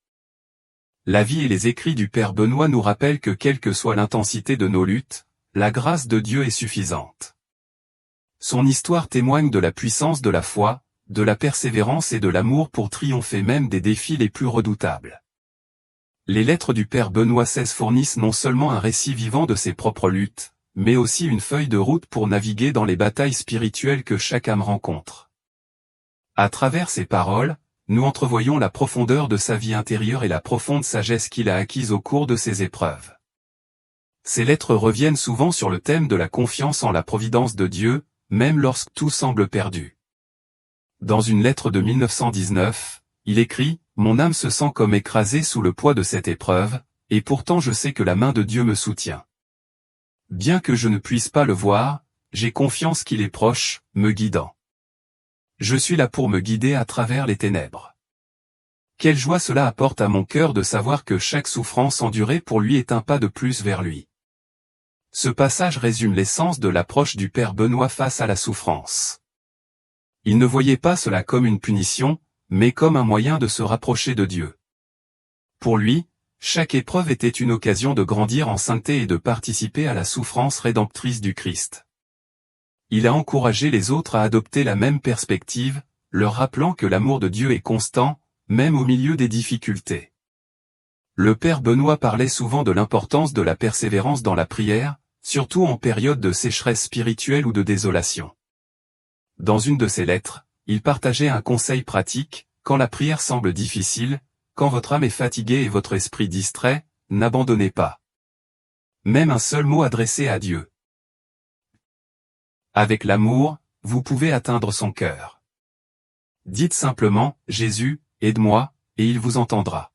La vie et les écrits du Père Benoît nous rappellent que quelle que soit l'intensité de nos luttes, la grâce de Dieu est suffisante. Son histoire témoigne de la puissance de la foi, de la persévérance et de l'amour pour triompher même des défis les plus redoutables. Les lettres du Père Benoît XVI fournissent non seulement un récit vivant de ses propres luttes, mais aussi une feuille de route pour naviguer dans les batailles spirituelles que chaque âme rencontre. À travers ces paroles, nous entrevoyons la profondeur de sa vie intérieure et la profonde sagesse qu'il a acquise au cours de ses épreuves. Ces lettres reviennent souvent sur le thème de la confiance en la providence de Dieu, même lorsque tout semble perdu. Dans une lettre de 1919, il écrit « Mon âme se sent comme écrasée sous le poids de cette épreuve, et pourtant je sais que la main de Dieu me soutient. Bien que je ne puisse pas le voir, j'ai confiance qu'il est proche, me guidant. Je suis là pour me guider à travers les ténèbres. » Quelle joie cela apporte à mon cœur de savoir que chaque souffrance endurée pour lui est un pas de plus vers lui. Ce passage résume l'essence de l'approche du Père Benoît face à la souffrance. Il ne voyait pas cela comme une punition, mais comme un moyen de se rapprocher de Dieu. Pour lui, chaque épreuve était une occasion de grandir en sainteté et de participer à la souffrance rédemptrice du Christ. Il a encouragé les autres à adopter la même perspective, leur rappelant que l'amour de Dieu est constant, même au milieu des difficultés. Le Père Benoît parlait souvent de l'importance de la persévérance dans la prière, surtout en période de sécheresse spirituelle ou de désolation. Dans une de ses lettres, il partageait un conseil pratique, quand la prière semble difficile, quand votre âme est fatiguée et votre esprit distrait, n'abandonnez pas. Même un seul mot adressé à Dieu. Avec l'amour, vous pouvez atteindre son cœur. Dites simplement, Jésus, aide-moi, et il vous entendra.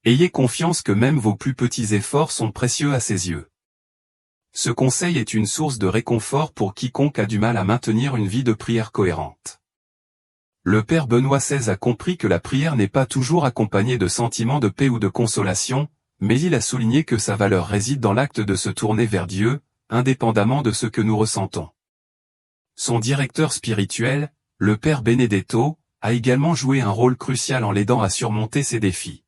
Ayez confiance que même vos plus petits efforts sont précieux à ses yeux. Ce conseil est une source de réconfort pour quiconque a du mal à maintenir une vie de prière cohérente. Le Père Benoît XVI a compris que la prière n'est pas toujours accompagnée de sentiments de paix ou de consolation, mais il a souligné que sa valeur réside dans l'acte de se tourner vers Dieu, indépendamment de ce que nous ressentons. Son directeur spirituel, le Père Benedetto, a également joué un rôle crucial en l'aidant à surmonter ces défis.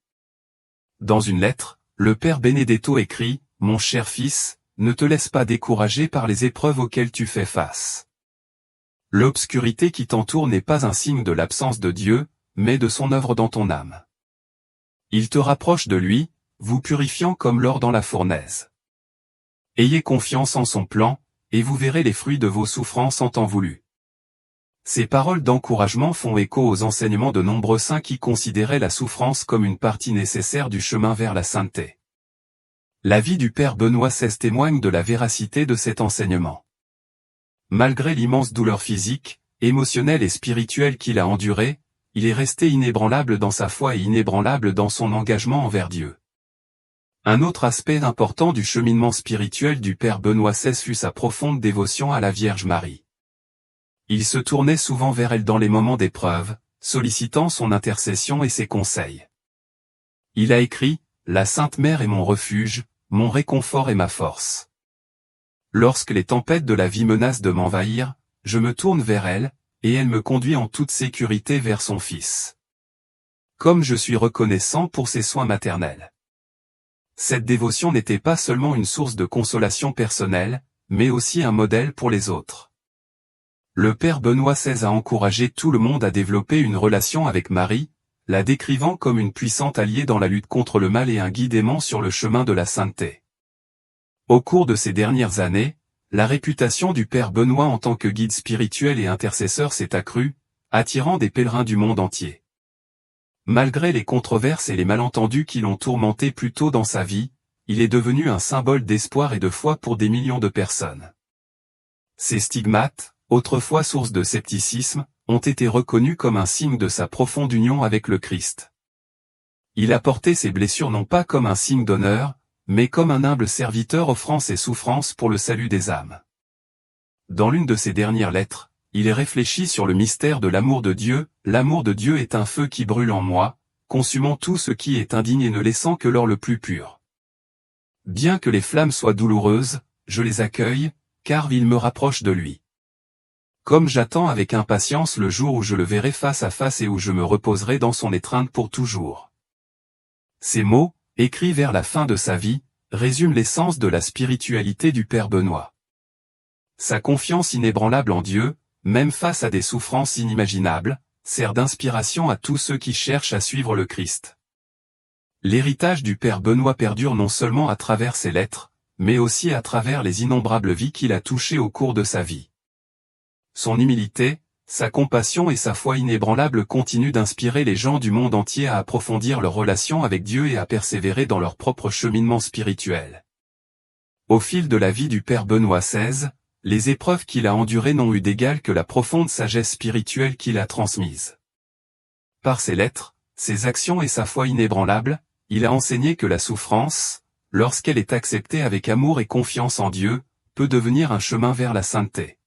Dans une lettre, le Père Benedetto écrit « Mon cher fils, ne te laisse pas décourager par les épreuves auxquelles tu fais face. L'obscurité qui t'entoure n'est pas un signe de l'absence de Dieu, mais de son œuvre dans ton âme. Il te rapproche de lui, vous purifiant comme l'or dans la fournaise. Ayez confiance en son plan, et vous verrez les fruits de vos souffrances en temps voulu. » Ces paroles d'encouragement font écho aux enseignements de nombreux saints qui considéraient la souffrance comme une partie nécessaire du chemin vers la sainteté. La vie du Père Benoît XVI témoigne de la véracité de cet enseignement. Malgré l'immense douleur physique, émotionnelle et spirituelle qu'il a endurée, il est resté inébranlable dans sa foi et inébranlable dans son engagement envers Dieu. Un autre aspect important du cheminement spirituel du Père Benoît XVI fut sa profonde dévotion à la Vierge Marie. Il se tournait souvent vers elle dans les moments d'épreuve, sollicitant son intercession et ses conseils. Il a écrit « La Sainte Mère est mon refuge, mon réconfort et ma force. Lorsque les tempêtes de la vie menacent de m'envahir, je me tourne vers elle, et elle me conduit en toute sécurité vers son Fils. Comme je suis reconnaissant pour ses soins maternels. » Cette dévotion n'était pas seulement une source de consolation personnelle, mais aussi un modèle pour les autres. Le Père Benoît XVI a encouragé tout le monde à développer une relation avec Marie, la décrivant comme une puissante alliée dans la lutte contre le mal et un guide aimant sur le chemin de la sainteté. Au cours de ces dernières années, la réputation du Père Benoît en tant que guide spirituel et intercesseur s'est accrue, attirant des pèlerins du monde entier. Malgré les controverses et les malentendus qui l'ont tourmenté plus tôt dans sa vie, il est devenu un symbole d'espoir et de foi pour des millions de personnes. Ces stigmates, autrefois source de scepticisme, ont été reconnus comme un signe de sa profonde union avec le Christ. Il a porté ses blessures non pas comme un signe d'honneur, mais comme un humble serviteur offrant ses souffrances pour le salut des âmes. Dans l'une de ses dernières lettres, il est réfléchi sur le mystère de l'amour de Dieu. L'amour de Dieu est un feu qui brûle en moi, consumant tout ce qui est indigne et ne laissant que l'or le plus pur. Bien que les flammes soient douloureuses, je les accueille, car ils me rapprochent de lui. Comme j'attends avec impatience le jour où je le verrai face à face et où je me reposerai dans son étreinte pour toujours. Ces mots, écrits vers la fin de sa vie, résument l'essence de la spiritualité du Père Benoît. Sa confiance inébranlable en Dieu, même face à des souffrances inimaginables, sert d'inspiration à tous ceux qui cherchent à suivre le Christ. L'héritage du Père Benoît perdure non seulement à travers ses lettres, mais aussi à travers les innombrables vies qu'il a touchées au cours de sa vie. Son humilité, sa compassion et sa foi inébranlable continuent d'inspirer les gens du monde entier à approfondir leur relation avec Dieu et à persévérer dans leur propre cheminement spirituel. Au fil de la vie du Père Benoît XVI, les épreuves qu'il a endurées n'ont eu d'égal que la profonde sagesse spirituelle qu'il a transmise. Par ses lettres, ses actions et sa foi inébranlable, il a enseigné que la souffrance, lorsqu'elle est acceptée avec amour et confiance en Dieu, peut devenir un chemin vers la sainteté.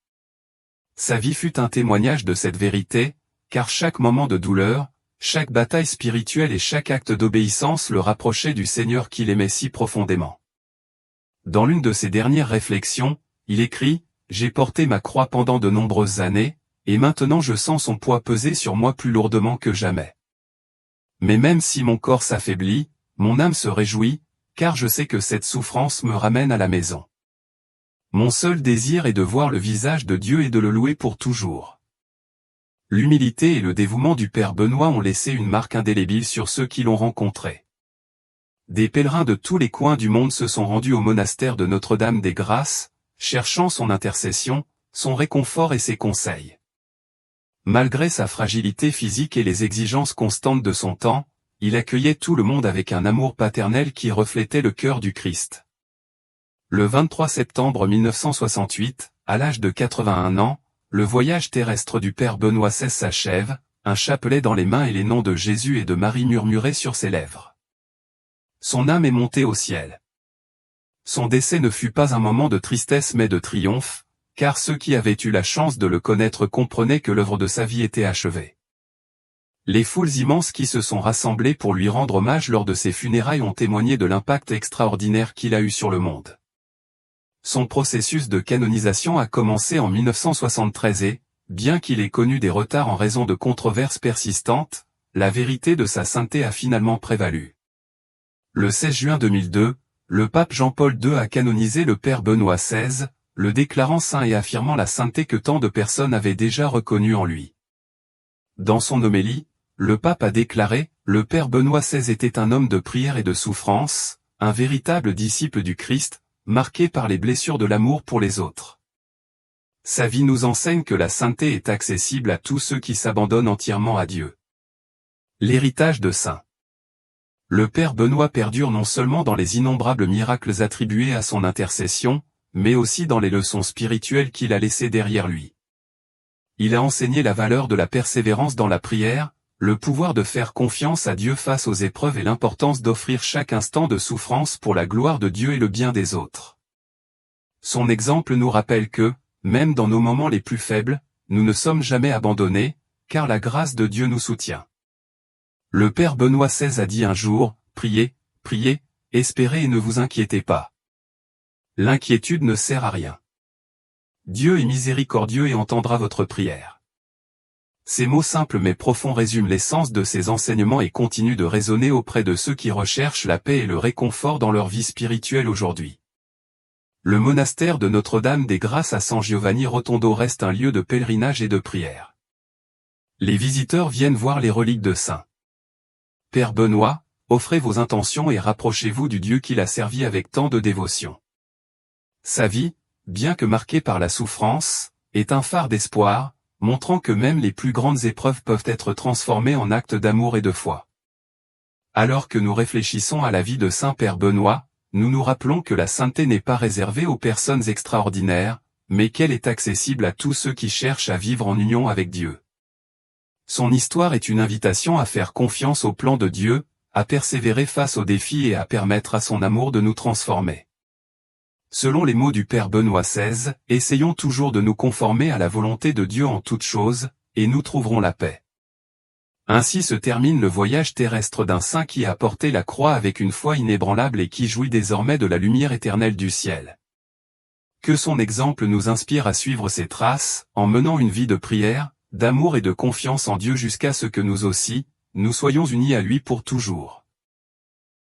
Sa vie fut un témoignage de cette vérité, car chaque moment de douleur, chaque bataille spirituelle et chaque acte d'obéissance le rapprochait du Seigneur qu'il aimait si profondément. Dans l'une de ses dernières réflexions, il écrit « J'ai porté ma croix pendant de nombreuses années, et maintenant je sens son poids peser sur moi plus lourdement que jamais. Mais même si mon corps s'affaiblit, mon âme se réjouit, car je sais que cette souffrance me ramène à la maison. Mon seul désir est de voir le visage de Dieu et de le louer pour toujours. » L'humilité et le dévouement du Père Benoît ont laissé une marque indélébile sur ceux qui l'ont rencontré. Des pèlerins de tous les coins du monde se sont rendus au monastère de Notre-Dame des Grâces, cherchant son intercession, son réconfort et ses conseils. Malgré sa fragilité physique et les exigences constantes de son temps, il accueillait tout le monde avec un amour paternel qui reflétait le cœur du Christ. Le 23 septembre 1968, à l'âge de 81 ans, le voyage terrestre du Père Benoît XVI s'achève, un chapelet dans les mains et les noms de Jésus et de Marie murmurés sur ses lèvres. Son âme est montée au ciel. Son décès ne fut pas un moment de tristesse mais de triomphe, car ceux qui avaient eu la chance de le connaître comprenaient que l'œuvre de sa vie était achevée. Les foules immenses qui se sont rassemblées pour lui rendre hommage lors de ses funérailles ont témoigné de l'impact extraordinaire qu'il a eu sur le monde. Son processus de canonisation a commencé en 1973 et, bien qu'il ait connu des retards en raison de controverses persistantes, la vérité de sa sainteté a finalement prévalu. Le 16 juin 2002, le pape Jean-Paul II a canonisé le père Benoît XVI, le déclarant saint et affirmant la sainteté que tant de personnes avaient déjà reconnue en lui. Dans son homélie, le pape a déclaré, le père Benoît XVI était un homme de prière et de souffrance, un véritable disciple du Christ, marqué par les blessures de l'amour pour les autres. Sa vie nous enseigne que la sainteté est accessible à tous ceux qui s'abandonnent entièrement à Dieu. L'héritage de saint. Le père Benoît perdure non seulement dans les innombrables miracles attribués à son intercession, mais aussi dans les leçons spirituelles qu'il a laissées derrière lui. Il a enseigné la valeur de la persévérance dans la prière, le pouvoir de faire confiance à Dieu face aux épreuves et l'importance d'offrir chaque instant de souffrance pour la gloire de Dieu et le bien des autres. Son exemple nous rappelle que, même dans nos moments les plus faibles, nous ne sommes jamais abandonnés, car la grâce de Dieu nous soutient. Le père Benoît XVI a dit un jour, « Priez, priez, espérez et ne vous inquiétez pas. L'inquiétude ne sert à rien. Dieu est miséricordieux et entendra votre prière. » Ces mots simples mais profonds résument l'essence de ses enseignements et continuent de résonner auprès de ceux qui recherchent la paix et le réconfort dans leur vie spirituelle aujourd'hui. Le monastère de Notre-Dame des Grâces à San Giovanni Rotondo reste un lieu de pèlerinage et de prière. Les visiteurs viennent voir les reliques de saint Père Benoît, offrez vos intentions et rapprochez-vous du Dieu qui l'a servi avec tant de dévotion. Sa vie, bien que marquée par la souffrance, est un phare d'espoir, montrant que même les plus grandes épreuves peuvent être transformées en actes d'amour et de foi. Alors que nous réfléchissons à la vie de saint Père Benoît, nous nous rappelons que la sainteté n'est pas réservée aux personnes extraordinaires, mais qu'elle est accessible à tous ceux qui cherchent à vivre en union avec Dieu. Son histoire est une invitation à faire confiance au plan de Dieu, à persévérer face aux défis et à permettre à son amour de nous transformer. Selon les mots du Père Benoît XVI, essayons toujours de nous conformer à la volonté de Dieu en toutes choses, et nous trouverons la paix. Ainsi se termine le voyage terrestre d'un saint qui a porté la croix avec une foi inébranlable et qui jouit désormais de la lumière éternelle du ciel. Que son exemple nous inspire à suivre ses traces, en menant une vie de prière, d'amour et de confiance en Dieu jusqu'à ce que nous aussi, nous soyons unis à lui pour toujours.